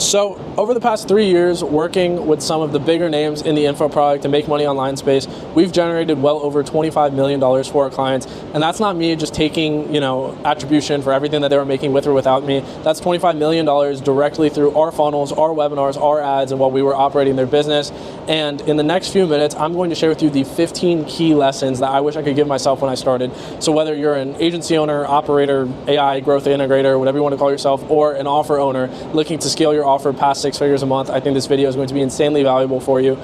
So over the past 3 years, working with some of the bigger names in the info product and make money online space, we've generated well over $25 million for our clients. And that's not me just taking, attribution for everything that they were making with or without me. That's $25 million directly through our funnels, our webinars, our ads, and while we were operating their business. And in the next few minutes, I'm going to share with you the 15 key lessons that I wish I could give myself when I started. So whether you're an agency owner, operator, AI growth integrator, whatever you want to call yourself, or an offer owner looking to scale your offer past 6 figures a month, I think this video is going to be insanely valuable for you.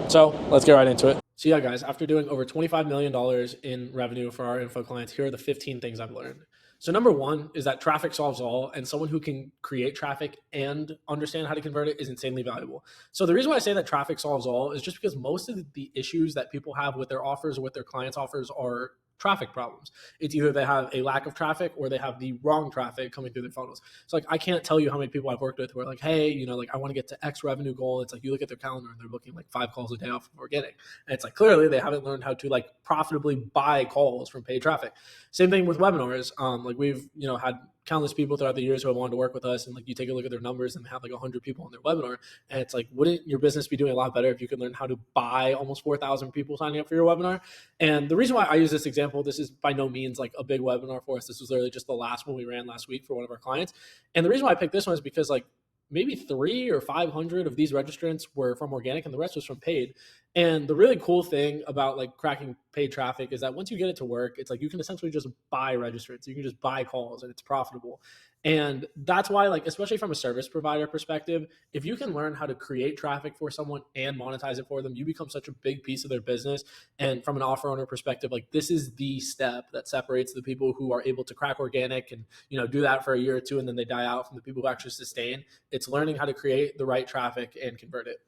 So let's get right into it. So yeah, guys, after doing over $25 million in revenue for our info clients, here are the 15 things I've learned. So number one is that traffic solves all, and someone who can create traffic and understand how to convert it is insanely valuable. So the reason why I say that traffic solves all is just because most of the issues that people have with their offers or with their clients' offers are traffic problems. It's either they have a lack of traffic or they have the wrong traffic coming through their funnels. So like, I can't tell you how many people I've worked with who are like, hey, I want to get to X revenue goal. It's like, you look at their calendar and they're booking like 5 calls a day off of organic. And it's like, clearly they haven't learned how to like profitably buy calls from paid traffic. Same thing with webinars. Like we've, had countless people throughout the years who have wanted to work with us, and like you take a look at their numbers and they have like 100 people on their webinar, and it's like, wouldn't your business be doing a lot better if you could learn how to buy almost 4,000 people signing up for your webinar? And the reason why I use this example, this is by no means like a big webinar for us. This was literally just the last one we ran last week for one of our clients. And the reason why I picked this one is because like maybe 300 or 500 of these registrants were from organic and the rest was from paid. And the really cool thing about like cracking paid traffic is that once you get it to work, it's like you can essentially just buy registrants. You can just buy calls and it's profitable. And that's why, like, especially from a service provider perspective, if you can learn how to create traffic for someone and monetize it for them, you become such a big piece of their business. And from an offer owner perspective, like this is the step that separates the people who are able to crack organic and, do that for a year or two and then they die out from the people who actually sustain. It's learning how to create the right traffic and convert it.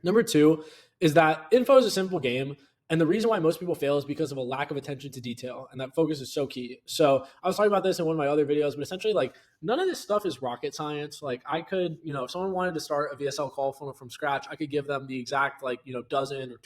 Number two is that info is a simple game. And the reason why most people fail is because of a lack of attention to detail. And that focus is so key. So I was talking about this in one of my other videos, but essentially like none of this stuff is rocket science. Like I could, if someone wanted to start a VSL call funnel from scratch, I could give them the exact dozen or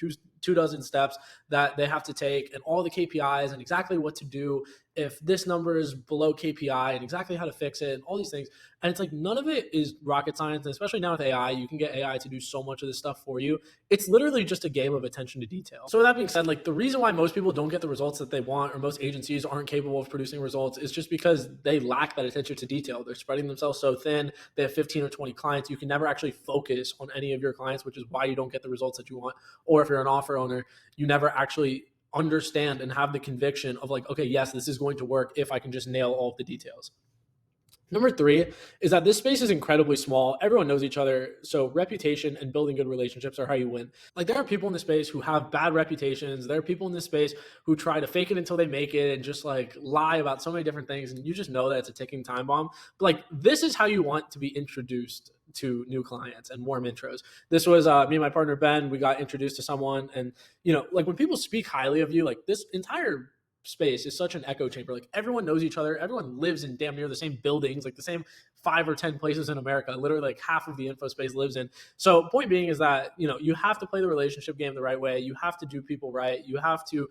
two dozen steps that they have to take and all the KPIs and exactly what to do if this number is below KPI and exactly how to fix it and all these things. And it's like none of it is rocket science. And especially now with AI, you can get AI to do so much of this stuff for you. It's literally just a game of attention to detail. So with that being said, like the reason why most people don't get the results that they want or most agencies aren't capable of producing results is just because they lack that attention to detail. They're spreading themselves so thin. They have 15 or 20 clients. You can never actually focus on any of your clients, which is why you don't get the results that you want. Or if you're an offer owner, you never actually understand and have the conviction of like, okay, yes, this is going to work if I can just nail all of the details. Number three is that this space is incredibly small. Everyone knows each other. So reputation and building good relationships are how you win. Like there are people in this space who have bad reputations. There are people in this space who try to fake it until they make it and just like lie about so many different things. And you just know that it's a ticking time bomb. But like this is how you want to be introduced to new clients and warm intros. This was me and my partner, Ben, we got introduced to someone. And, like when people speak highly of you, like this entire space is such an echo chamber. Like everyone knows each other. Everyone lives in damn near the same buildings, like the same 5 or 10 places in America. Literally like half of the info space lives in. So point being is that, you have to play the relationship game the right way. You have to do people right. You have to,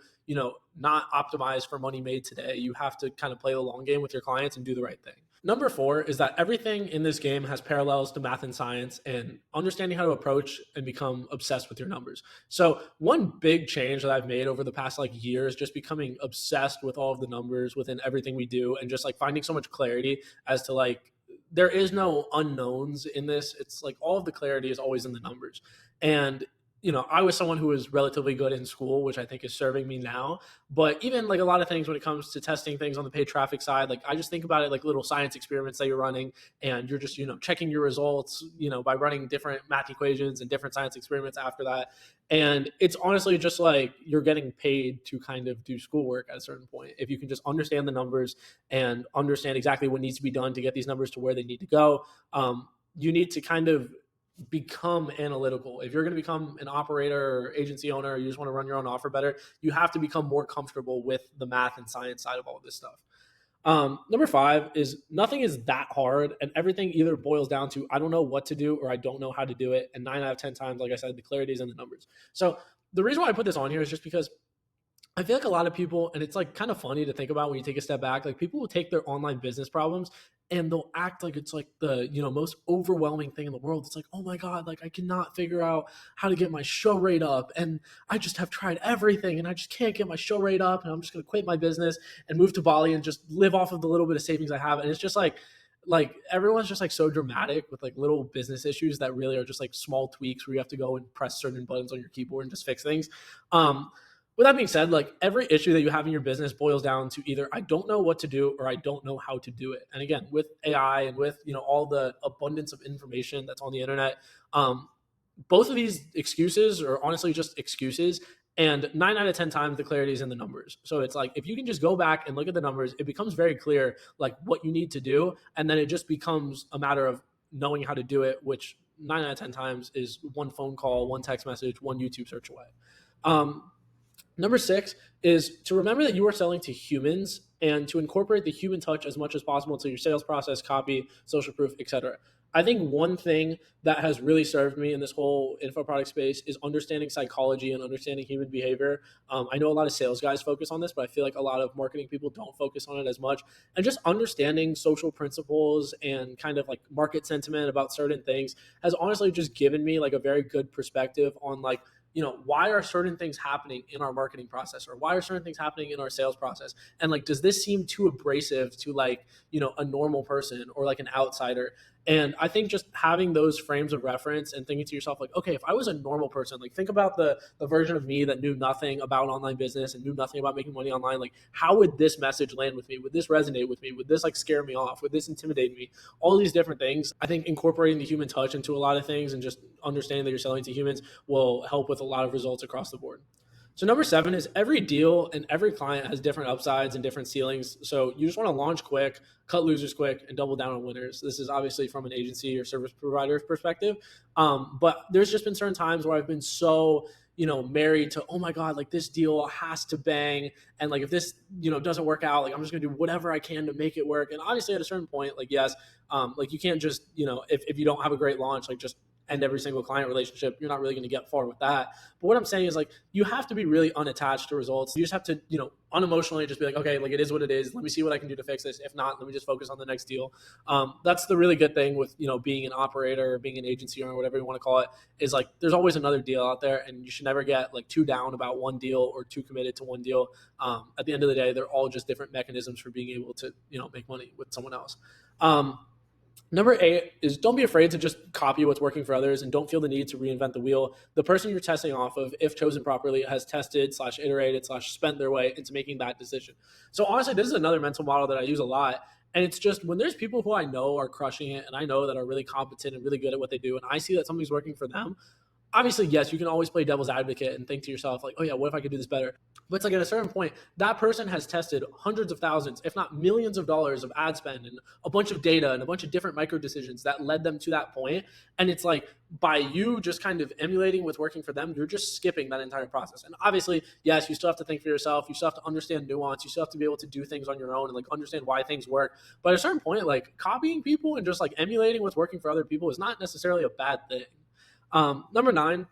not optimize for money made today. You have to kind of play the long game with your clients and do the right thing. Number 4 is that everything in this game has parallels to math and science and understanding how to approach and become obsessed with your numbers. So one big change that I've made over the past year is just becoming obsessed with all of the numbers within everything we do and just finding so much clarity as to there is no unknowns in this. It's all of the clarity is always in the numbers. And I was someone who was relatively good in school, which I think is serving me now. But even a lot of things when it comes to testing things on the paid traffic side, I just think about it like little science experiments that you're running and you're just, checking your results, by running different math equations and different science experiments after that. And it's honestly just you're getting paid to kind of do schoolwork at a certain point. If you can just understand the numbers and understand exactly what needs to be done to get these numbers to where they need to go, you need to kind of become analytical. If you're going to become an operator or agency owner, or you just want to run your own offer better, you have to become more comfortable with the math and science side of all of this stuff. Number 5 is nothing is that hard and everything either boils down to, I don't know what to do or I don't know how to do it. And 9 out of 10 times, like I said, the clarity is in the numbers. So the reason why I put this on here is just because I feel like a lot of people, and it's like kind of funny to think about when you take a step back, like people will take their online business problems and they'll act like it's like the, most overwhelming thing in the world. It's like, oh my God, like I cannot figure out how to get my show rate up. And I just have tried everything and I just can't get my show rate up. And I'm just going to quit my business and move to Bali and just live off of the little bit of savings I have. And it's just like everyone's just like so dramatic with like little business issues that really are just like small tweaks where you have to go and press certain buttons on your keyboard and just fix things. Um, with that being said, like every issue that you have in your business boils down to either I don't know what to do or I don't know how to do it. And again, with AI and with all the abundance of information that's on the internet, um, both of these excuses are honestly just excuses. And 9 out of 10 times, the clarity is in the numbers. So it's like if you can just go back and look at the numbers, it becomes very clear like what you need to do, and then it just becomes a matter of knowing how to do it, which 9 out of 10 times is one phone call, one text message, one YouTube search away. Um, Number six is to remember that you are selling to humans and to incorporate the human touch as much as possible into your sales process, copy, social proof, etc. I think one thing that has really served me in this whole info product space is understanding psychology and understanding human behavior. I know a lot of sales guys focus on this, but I feel like a lot of marketing people don't focus on it as much. And just understanding social principles and kind of like market sentiment about certain things has honestly just given me like a very good perspective on like why are certain things happening in our marketing process or why are certain things happening in our sales process? And like, does this seem too abrasive to like, a normal person or like an outsider? And I think just having those frames of reference and thinking to yourself, like, okay, if I was a normal person, like think about the version of me that knew nothing about online business and knew nothing about making money online. Like, how would this message land with me? Would this resonate with me? Would this like scare me off? Would this intimidate me? All these different things. I think incorporating the human touch into a lot of things and just understanding that you're selling to humans will help with a lot of results across the board. So number seven is every deal and every client has different upsides and different ceilings. So you just want to launch quick, cut losers quick, and double down on winners. This is obviously from an agency or service provider's perspective. But there's just been certain times where I've been so married to, oh my God, like this deal has to bang. And like, if this, doesn't work out, like I'm just gonna do whatever I can to make it work. And obviously at a certain point, like, yes, like you can't just, if you don't have a great launch, like just end every single client relationship. You're not really going to get far with that. But what I'm saying is like, you have to be really unattached to results. You just have to, unemotionally just be like, okay, like it is what it is. Let me see what I can do to fix this. If not, let me just focus on the next deal. That's the really good thing with, being an operator or being an agency or whatever you want to call it, is like, there's always another deal out there and you should never get like too down about one deal or too committed to one deal. At the end of the day, they're all just different mechanisms for being able to, make money with someone else. Number 8 is don't be afraid to just copy what's working for others and don't feel the need to reinvent the wheel. The person you're testing off of, if chosen properly, has tested / iterated / spent their way into making that decision. So honestly, this is another mental model that I use a lot. And it's just when there's people who I know are crushing it and I know that are really competent and really good at what they do, and I see that something's working for them, obviously, yes, you can always play devil's advocate and think to yourself, like, oh yeah, what if I could do this better? But it's like at a certain point, that person has tested hundreds of thousands, if not millions of dollars of ad spend and a bunch of data and a bunch of different micro decisions that led them to that point. And it's like by you just kind of emulating what's working for them, you're just skipping that entire process. And obviously, yes, you still have to think for yourself. You still have to understand nuance. You still have to be able to do things on your own and like understand why things work. But at a certain point, like copying people and just like emulating what's working for other people is not necessarily a bad thing. Number 9,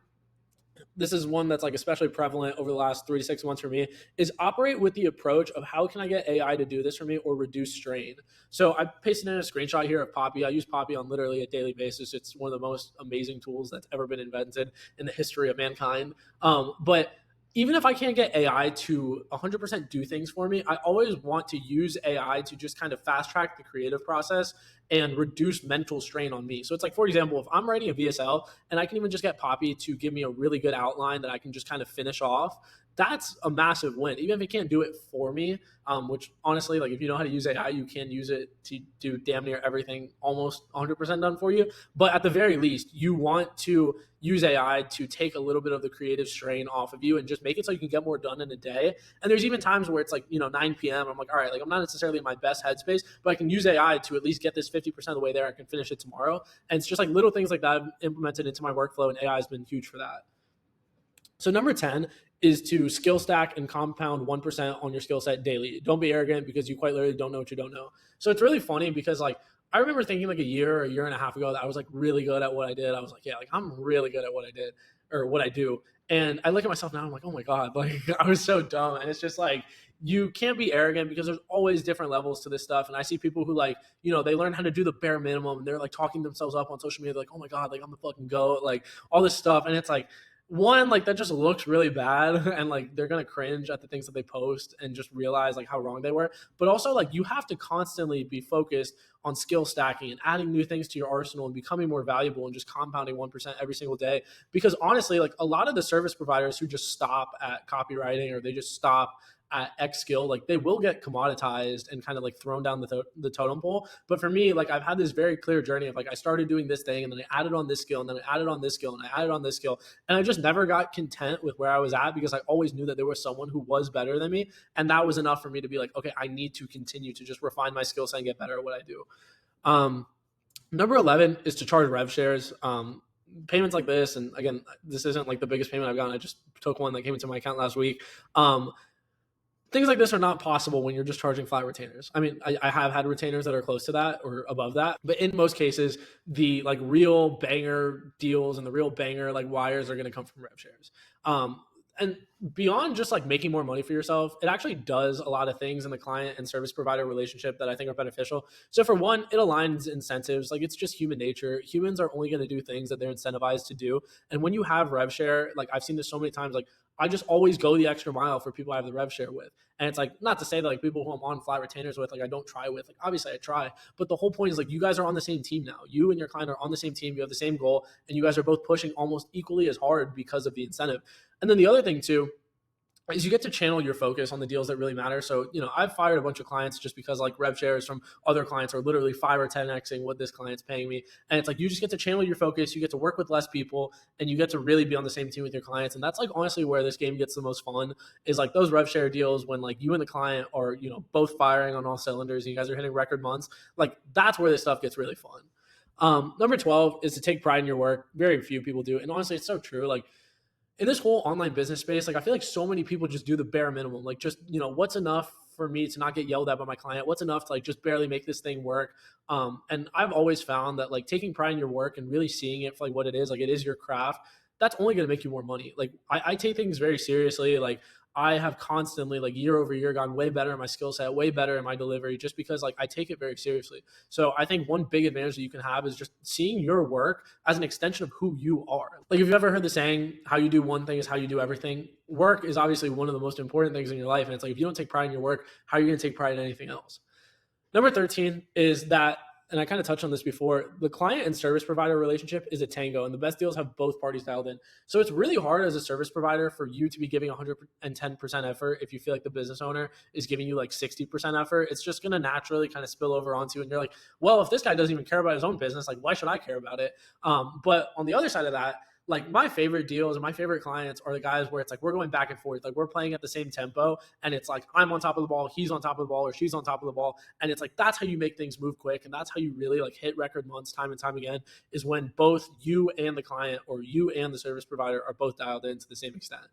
this is one that's like especially prevalent over the last 3 to 6 months for me, is operate with the approach of how can I get AI to do this for me or reduce strain. So I pasted in a screenshot here of Poppy. I use Poppy on literally a daily basis. It's one of the most amazing tools that's ever been invented in the history of mankind. But even if I can't get AI to 100% do things for me, I always want to use AI to just kind of fast track the creative process and reduce mental strain on me. So it's like, for example, if I'm writing a VSL and I can even just get Poppy to give me a really good outline that I can just kind of finish off, that's a massive win. Even if it can't do it for me, which honestly, like if you know how to use AI, you can use it to do damn near everything almost 100% done for you. But at the very least, you want to use AI to take a little bit of the creative strain off of you and just make it so you can get more done in a day. And there's even times where it's like, 9 p.m. I'm like, all right, like I'm not necessarily in my best headspace, but I can use AI to at least get this 50% of the way there. I can finish it tomorrow. And it's just like little things like that I've implemented into my workflow, and AI has been huge for that. So number 10 is to skill stack and compound 1% on your skill set daily. Don't be arrogant because you quite literally don't know what you don't know. So it's really funny because like I remember thinking like a year and a half ago that I was like really good at what I did. I was like, yeah, like I'm really good at what I did or what I do. And I look at myself now, I'm like, oh my God, like I was so dumb. And it's just like, you can't be arrogant because there's always different levels to this stuff. And I see people who like, they learn how to do the bare minimum and they're like talking themselves up on social media, like, oh my God, like I'm the fucking GOAT, like all this stuff. And it's like, one, like that just looks really bad and like they're gonna cringe at the things that they post and just realize like how wrong they were. But also like you have to constantly be focused on skill stacking and adding new things to your arsenal and becoming more valuable and just compounding 1% every single day. Because honestly, like a lot of the service providers who just stop at copywriting or they just stop at X skill, like they will get commoditized and kind of like thrown down the totem pole. But for me, like I've had this very clear journey of like I started doing this thing and then I added on this skill and then I added on this skill and I added on this skill. And I just never got content with where I was at because I always knew that there was someone who was better than me. And that was enough for me to be like, okay, I need to continue to just refine my skill set and get better at what I do. Um, Number 11 is to charge rev shares. Payments like this, and again, this isn't like the biggest payment I've gotten. I just took one that came into my account last week. Things like this are not possible when you're just charging flat retainers. I mean, I have had retainers that are close to that or above that, but in most cases, the like real banger deals and the real banger like wires are going to come from rev shares. And beyond just like making more money for yourself, it actually does a lot of things in the client and service provider relationship that I think are beneficial. So for one, it aligns incentives. Like it's just human nature. Humans are only going to do things that they're incentivized to do. And when you have rev share, like I've seen this so many times, like I just always go the extra mile for people I have the rev share with. And it's like, not to say that like people who I'm on flat retainers with, like I don't try with, like obviously I try, but the whole point is like you guys are on the same team now. You and your client are on the same team. You have the same goal and you guys are both pushing almost equally as hard because of the incentive. And then the other thing too, is you get to channel your focus on the deals that really matter. So, I've fired a bunch of clients just because like rev shares from other clients are literally 5 or 10xing what this client's paying me. And it's like, you just get to channel your focus. You get to work with less people and you get to really be on the same team with your clients. And that's like, honestly, where this game gets the most fun is like those rev share deals when like you and the client are, both firing on all cylinders and you guys are hitting record months. Like that's where this stuff gets really fun. Number 12 is to take pride in your work. Very few people do. And honestly, it's so true. Like, in this whole online business space, like I feel like so many people just do the bare minimum. Like just, what's enough for me to not get yelled at by my client? What's enough to like just barely make this thing work? And I've always found that like taking pride in your work and really seeing it for like what it is, like it is your craft, that's only going to make you more money. Like I take things very seriously. Like I have constantly like year over year gone way better in my skill set, way better in my delivery, just because like I take it very seriously. So I think one big advantage that you can have is just seeing your work as an extension of who you are. Like if you've ever heard the saying, how you do one thing is how you do everything. Work is obviously one of the most important things in your life. And it's like, if you don't take pride in your work, how are you going to take pride in anything else? Number 13 is that, and I kind of touched on this before, the client and service provider relationship is a tango, and the best deals have both parties dialed in. So it's really hard as a service provider for you to be giving 110% effort if you feel like the business owner is giving you like 60% effort. It's just going to naturally kind of spill over onto you, and you're like, well, if this guy doesn't even care about his own business, like why should I care about it? But on the other side of that, like my favorite deals and my favorite clients are the guys where it's like we're going back and forth, like we're playing at the same tempo, and it's like I'm on top of the ball, he's on top of the ball, or she's on top of the ball, and it's like that's how you make things move quick, and that's how you really like hit record months time and time again, is when both you and the client or you and the service provider are both dialed in to the same extent.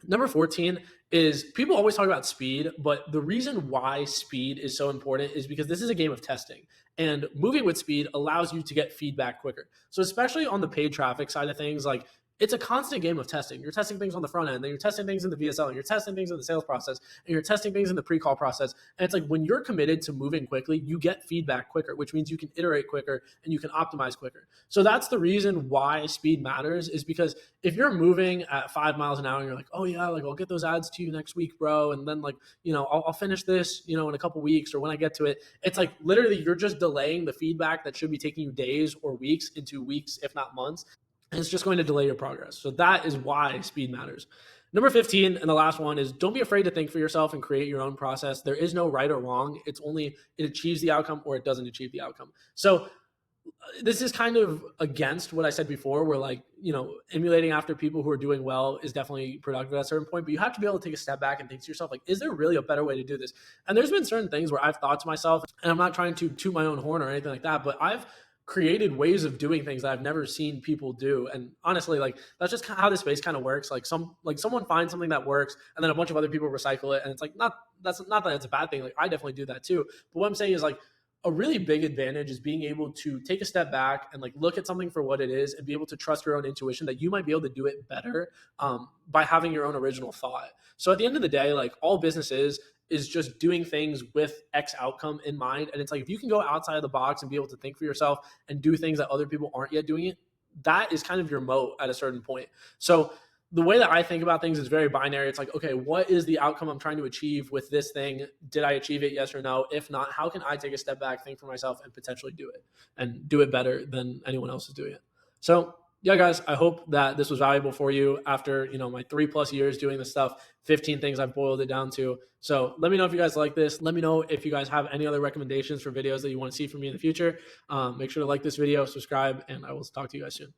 Number 14 is people always talk about speed, but the reason why speed is so important is because this is a game of testing. And moving with speed allows you to get feedback quicker. So especially on the paid traffic side of things, like it's a constant game of testing. You're testing things on the front end, then you're testing things in the VSL, and you're testing things in the sales process, and you're testing things in the pre-call process. And it's like when you're committed to moving quickly, you get feedback quicker, which means you can iterate quicker and you can optimize quicker. So that's the reason why speed matters, is because if you're moving at 5 miles an hour and you're like, oh yeah, like I'll get those ads to you next week, bro, and then like, I'll finish this, in a couple weeks or when I get to it, it's like literally you're just delaying the feedback that should be taking you days or weeks into weeks, if not months. And it's just going to delay your progress. So that is why speed matters. Number 15, and the last one, is don't be afraid to think for yourself and create your own process. There is no right or wrong. It's only it achieves the outcome or it doesn't achieve the outcome. So this is kind of against what I said before, where like, emulating after people who are doing well is definitely productive at a certain point, but you have to be able to take a step back and think to yourself, like, is there really a better way to do this? And there's been certain things where I've thought to myself, and I'm not trying to toot my own horn or anything like that, but I've created ways of doing things that I've never seen people do. And honestly, like that's just how this space kind of works. Like someone finds something that works and then a bunch of other people recycle it. And it's like, that's not that it's a bad thing. Like I definitely do that too. But what I'm saying is like, a really big advantage is being able to take a step back and like look at something for what it is and be able to trust your own intuition that you might be able to do it better by having your own original thought. So at the end of the day, like all business is just doing things with X outcome in mind. And it's like if you can go outside of the box and be able to think for yourself and do things that other people aren't yet doing it, that is kind of your moat at a certain point. So the way that I think about things is very binary. It's like, okay, what is the outcome I'm trying to achieve with this thing? Did I achieve it? Yes or no? If not, how can I take a step back, think for myself, and potentially do it and do it better than anyone else is doing it? So yeah, guys, I hope that this was valuable for you after, my 3+ years doing this stuff, 15 things I've boiled it down to. So let me know if you guys like this. Let me know if you guys have any other recommendations for videos that you want to see from me in the future. Make sure to like this video, subscribe, and I will talk to you guys soon.